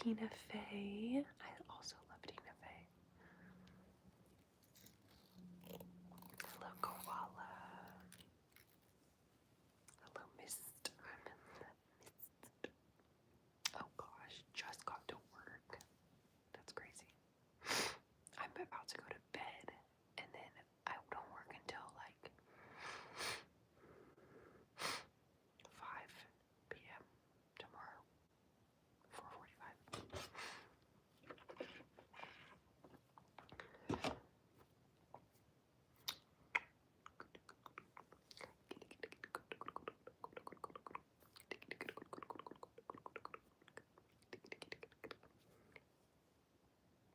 Tina Fey. I also love Tina Fey. Hello, Koala. Hello, Mist. Oh gosh, just got to work. That's crazy. I'm about to go to bed, and then I don't work until like 5 p.m. tomorrow. 4:45.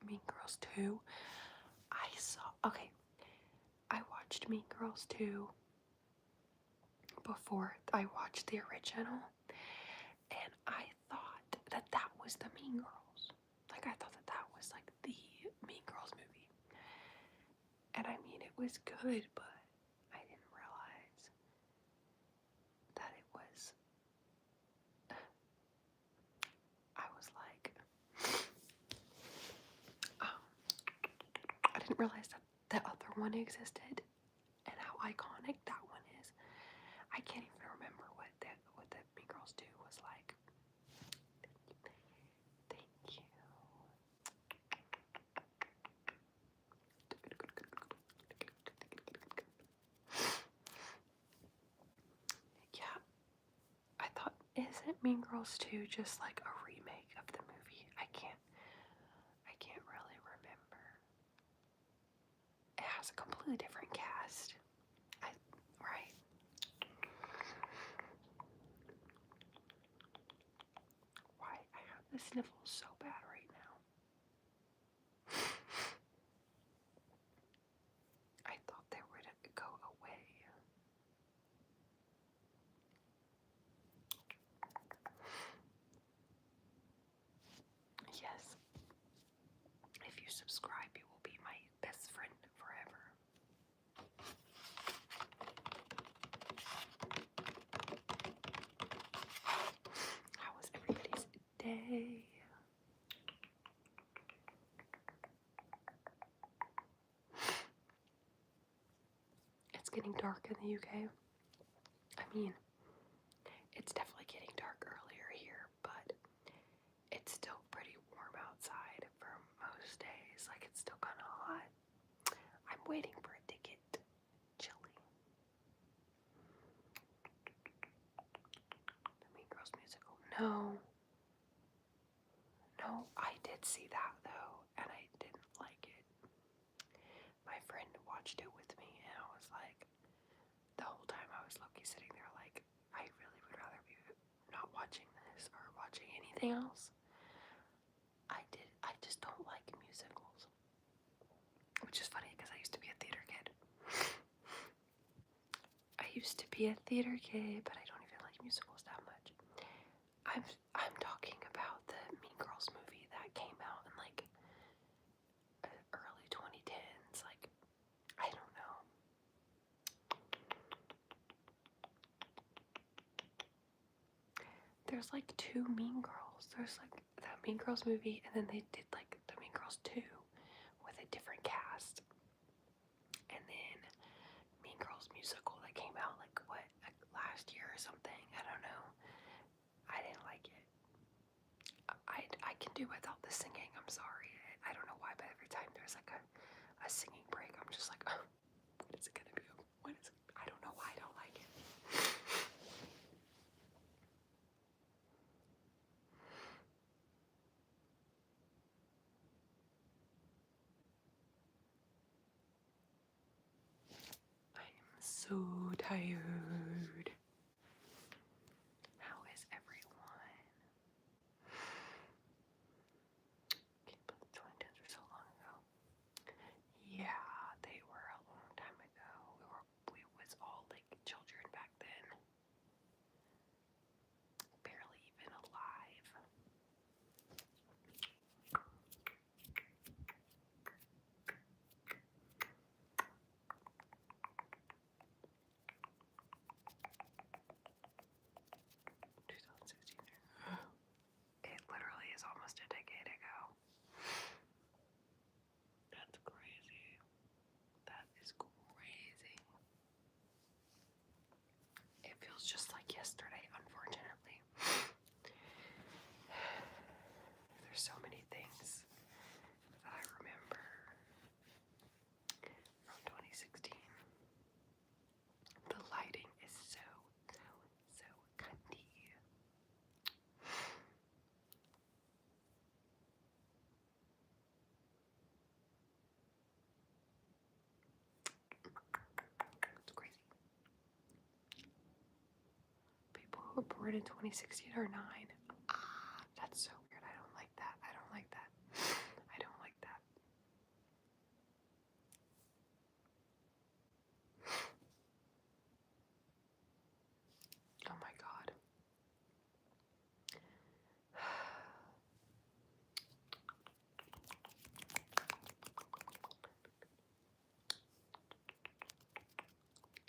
Mean Girls 2. I watched Mean Girls 2 before I watched the original, and I thought that that was the Mean Girls. Like, I thought that that was like the Mean Girls movie. And I mean, it was good, but I didn't realize that it was, I was like, I didn't realize that the other one existed and how iconic that one is. I can't even remember what the Mean Girls 2 was like. Thank you. Yeah, I thought, isn't Mean Girls 2 just like a remake of the movie? I can't really remember. It has a completely different cast. Right? Why? I have the sniffles so bad right now. I thought they would go away. Yes. If you subscribe, you will be my best friend forever. How was everybody's day? It's getting dark in the UK. I mean, it's definitely getting dark earlier here, but it's still pretty warm outside for most days. Like, it's still kind of hot. I'm waiting for it to get chilly. The Mean Girls musical. No, I did see that though, and I didn't like it. My friend watched it with me, and I was like, the whole time I was low-key sitting there like, I really would rather be not watching this or watching anything else. I just don't like musicals. Which is funny because I used to be a theater kid. But I don't even like musicals that much. I'm talking about the Mean Girls movie that came out in like early 2010s. Like, I don't know. There's like two Mean Girls. There's like that Mean Girls movie, and then they did like the Mean Girls 2 with a different cast. And then Mean Girls musical that came out like last year or something. I don't know. I didn't like it. I can do without the singing. I'm sorry. I don't know why, but every time there's like a singing break, I'm just like, oh, when is it gonna be over? I don't know why I don't like it. I am so tired. How is everyone? Can't believe 2010s were so long ago. Yeah, they were a long time ago. We was all like children back then. Barely even alive. were born in 2016 or 9. Ah, that's so weird. I don't like that. I don't like that. I don't like that. Oh my god.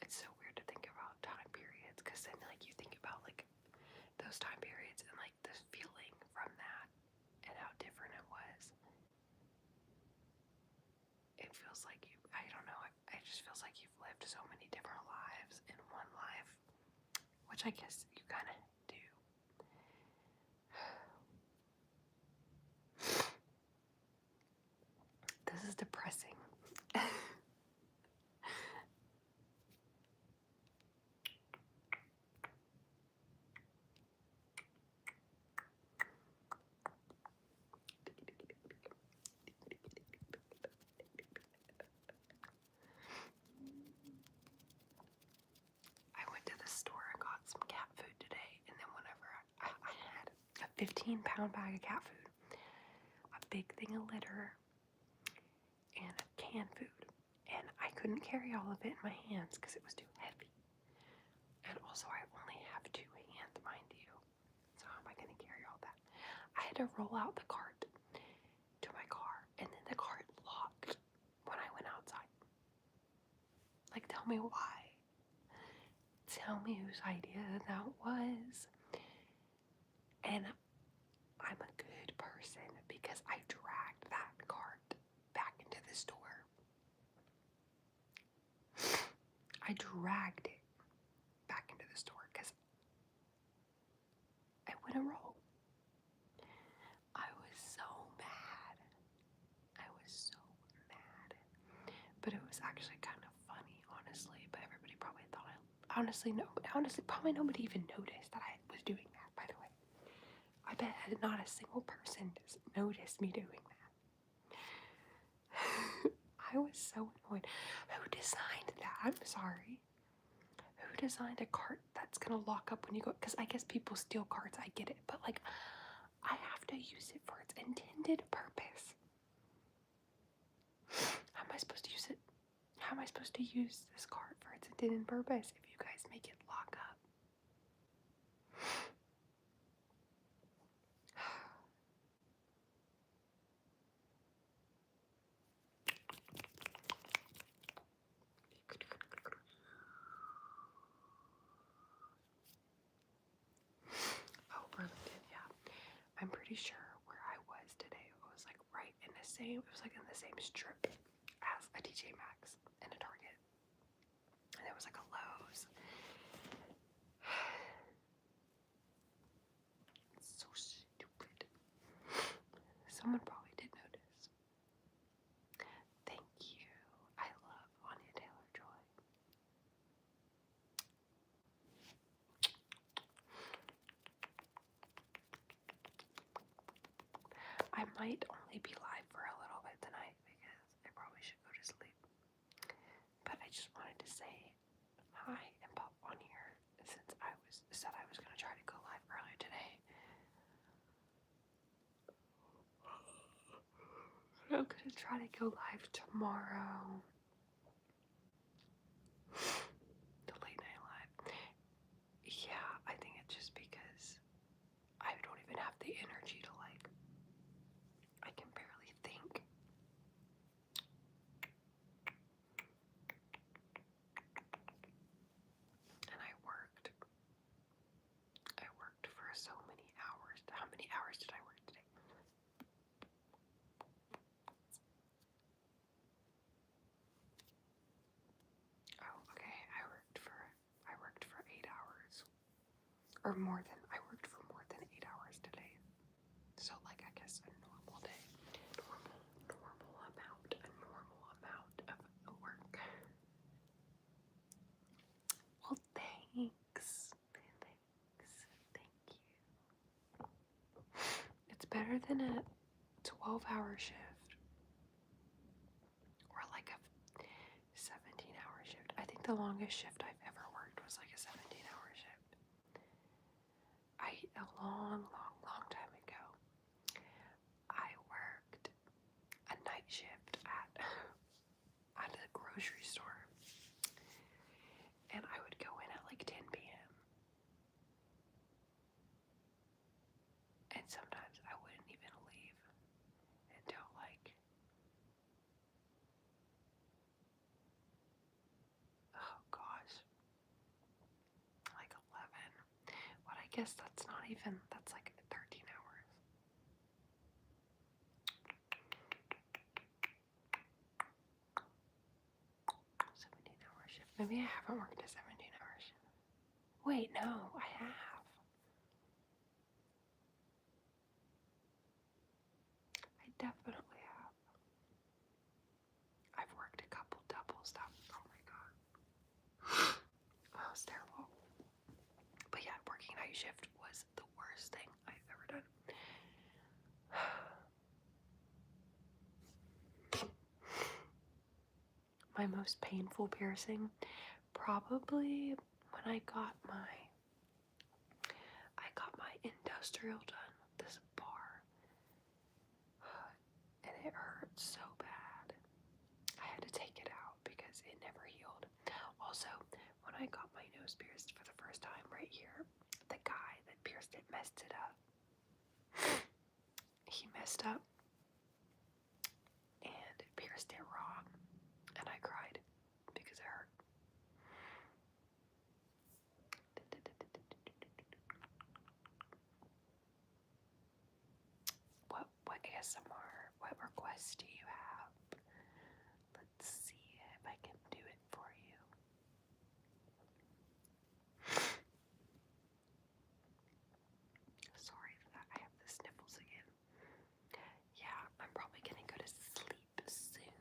It's so weird to think about time periods, because then like you think about like those time periods and like the feeling from that and how different it was. It feels like I don't know, it just feels like you've lived so many different lives in one life, which I guess you kind of do. This is depressing. I went to the store and got some cat food today, and then whenever I had a 15-pound bag of cat food, a big thing of litter, and canned food, and I couldn't carry all of it in my hands because it was too heavy. And also, I only have 2 hands, mind you. So how am I going to carry all that? I had to roll out the cart to my car, and then the cart locked when I went outside. Like, tell me why. Tell me whose idea that was. And I'm a good person because I dragged that cart back into the store. I dragged it back into the store because I wouldn't roll. I was so mad. I was so mad. But it was actually kind of funny, honestly. But everybody probably thought honestly, probably nobody even noticed that I was doing that, by the way. I bet not a single person noticed me doing that. I was so annoyed. Who designed that? I'm sorry. Who designed a cart that's gonna lock up when you go? Because I guess people steal carts, I get it. But like, I have to use it for its intended purpose. How am I supposed to use it? How am I supposed to use this cart for its intended purpose if you guys make it lock up? Oh, Burlington, yeah. I'm pretty sure where I was today, it was like right in the same, it was like in the same strip as a TJ Maxx and a Target. And there was like a Lowe's. It's so stupid. Someone probably did notice. Thank you. I love Anya Taylor-Joy. I might only be live for a little bit tonight because I probably should go to sleep. But I just wanted to say hi and pop on here since I said I was gonna try to go live earlier today. I'm gonna try to go live tomorrow. The late night live. Yeah, I think it's just because I don't even have the energy to like, I can barely think. And I worked for so many hours. How many hours did I work today? Oh, okay. I worked for 8 hours. Or more than, I worked for more than 8 hours today. So like, I guess a normal day. Normal amount of work. Well, thanks. Thank you. It's better than a 12-hour shift. Or like a 17-hour shift. I think the longest shift I've ever worked was like a 17-hour shift. a long, long, long time ago, I worked a night shift at a grocery store, and I would go in at like 10 p.m. and sometimes I wouldn't even leave until like, oh gosh, like 11. But I guess that's not even, that's like 13 hours. 17-hour shift. Maybe I haven't worked a 17-hour shift. Wait, no, I have. I definitely have. I've worked a couple doubles. Oh my god. Oh, it's terrible. But yeah, working night shift was the worst thing I've ever done. My most painful piercing, probably when I got my industrial done with this bar, and it hurt so bad. I had to take it out because it never healed. Also, when I got my nose pierced for the first time right here, the guy that pierced it messed it up. He messed up and pierced it wrong, and I cried because it hurt. What ASMR, what requests do you have? Let's see if I can do it for you. Sorry that I have the sniffles again. Yeah, I'm probably gonna go to sleep soon.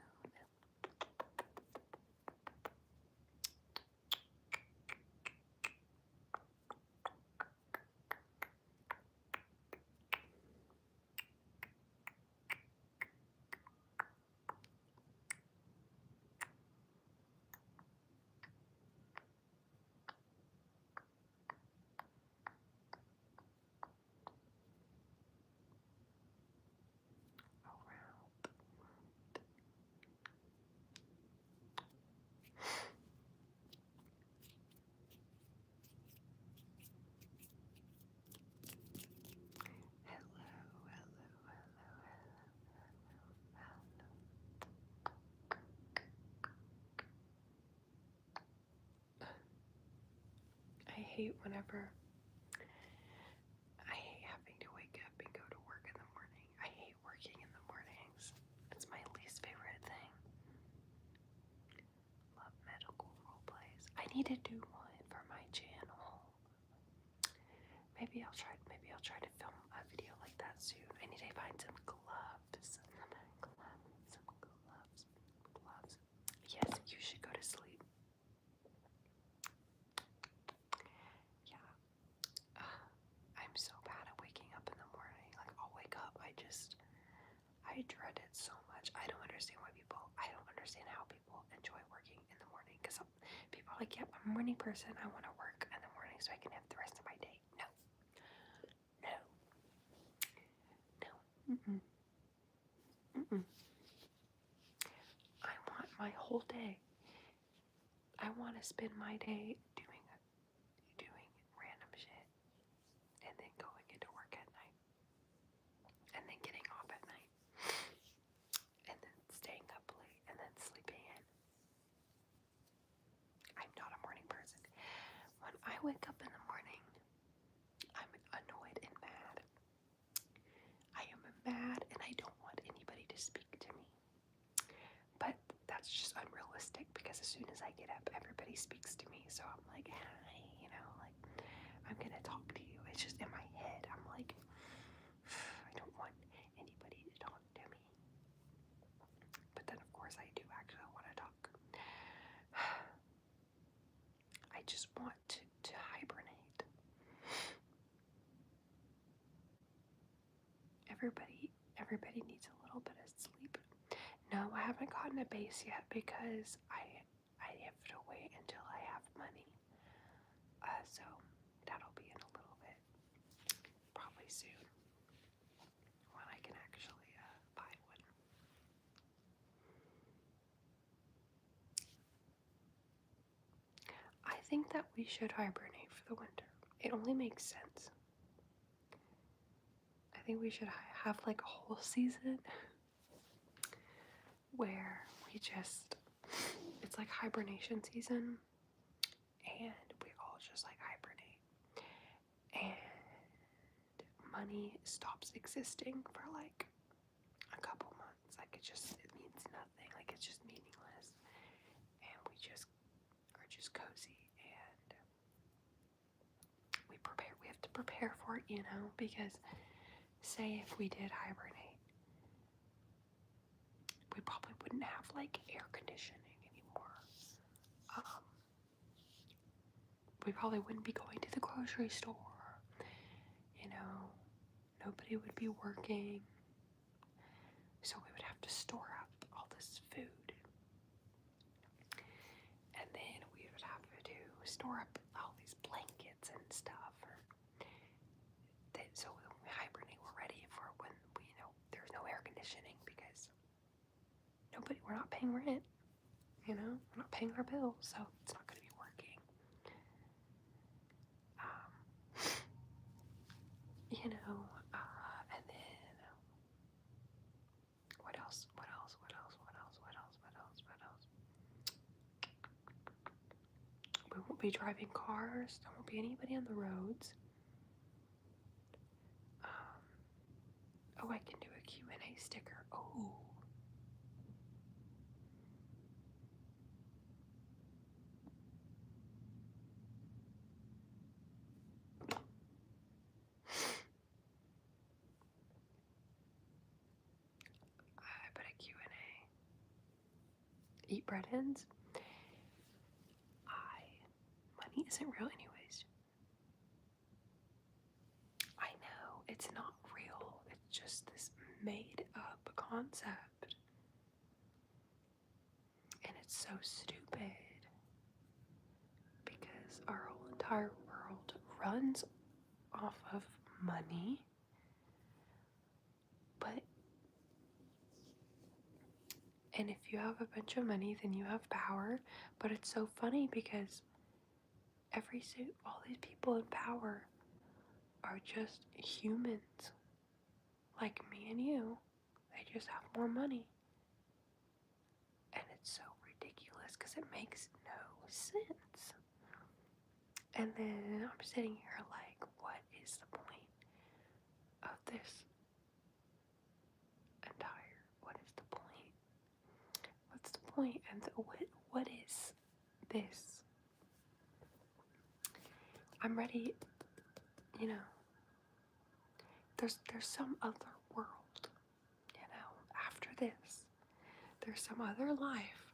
I hate having to wake up and go to work in the morning. I hate working in the mornings. It's my least favorite thing. Love medical role plays. I need to do one for my channel. Maybe I'll try to film a video like that soon. I need to find some gloves. Gloves. Yes, you should go to sleep. Yeah. I'm so bad at waking up in the morning. Like, I'll wake up, I dread it so much. I don't understand how people enjoy working in the morning. Because people are like, yep, I'm a morning person. I want to work in the morning so I can have the rest of my day. No. Mm-mm. I want my whole day. I want to spend my day doing random shit, and then going into work at night, and then getting off at night, and then staying up late, and then sleeping in. I'm not a morning person. When I wake up in the morning, I'm annoyed and mad. I am mad and I don't want anybody to speak to me. But that's just unrealistic because as soon as I get up, everybody speaks to me. So I'm like, hi, like, I'm gonna talk to you. It's just in my head. I'm like, I don't want anybody to talk to me. But then, of course, I do actually want to talk. I just want to hibernate. Everybody needs a little bit of sleep. No, I haven't gotten a base yet because I have to wait until I have money. So that'll be in a little bit. really soon when I can actually buy one. I think that we should hibernate for the winter. It only makes sense. I think we should have like a whole season where it's like hibernation season, and we all just like hibernate, and money stops existing for like a couple months. Like it means nothing. Like it's just meaningless, and we are just cozy, and we have to prepare for it, because say if we did hibernate, we probably wouldn't have like air conditioning anymore. We probably wouldn't be going to the grocery store. Nobody would be working. So we would have to store up all this food. And then we would have to store up all these blankets and stuff. So when we hibernate, we're ready for when there's no air conditioning, because we're not paying rent. We're not paying our bills, so it's not going to be working. And then what else? We won't be driving cars. There won't be anybody on the roads. I can do a Q&A sticker. Oh. I put a Q&A. Eat bread ends? Money isn't real anyways. I know, it's not real. It's just this made up concept. And it's so stupid. Because our whole entire world runs off of money. And if you have a bunch of money, then you have power. But it's so funny because all these people in power are just humans, like me and you. They just have more money. And it's so ridiculous because it makes no sense. And then I'm sitting here like, what is the point of this what is the point? What's the point? And what is this? I'm ready, there's some other world, after this. There's some other life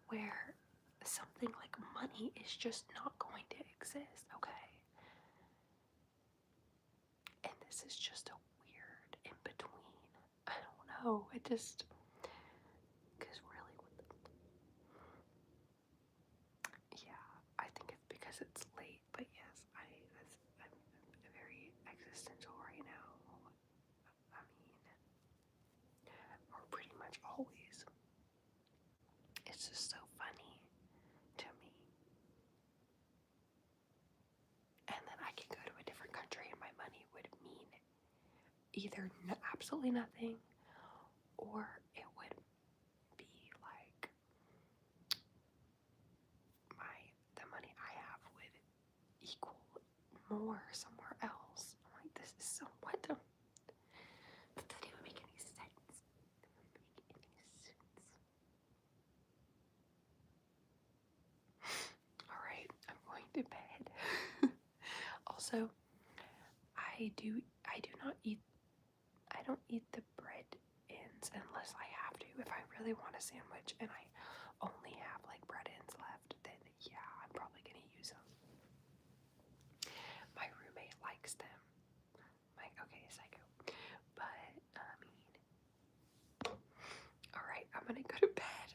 where something like money is just not going to exist, okay? And this is just a weird in between. I don't know. Because really, yeah, I think it's because it's late, but yes, I'm very existential right now. I mean, or pretty much always. It's just so funny to me. And then I can go to a different country and my money would mean either absolutely nothing, or it would be like the money I have would equal more somewhere else. I'm like, this is so what? That doesn't even make any sense. All right, I'm going to bed. Also, I don't eat the bread ends unless I have to. If I really want a sandwich and I only have like bread ends left, then yeah, I'm probably gonna use them. My roommate likes them. I'm like, okay, psycho. But alright, I'm gonna go to bed.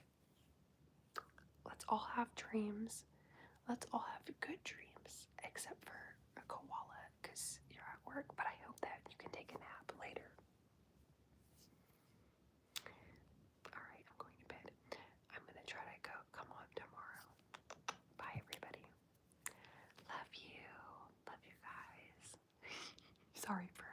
Let's all have dreams. Let's all have good dreams, except for a koala, because you're at work. But I hope that sorry for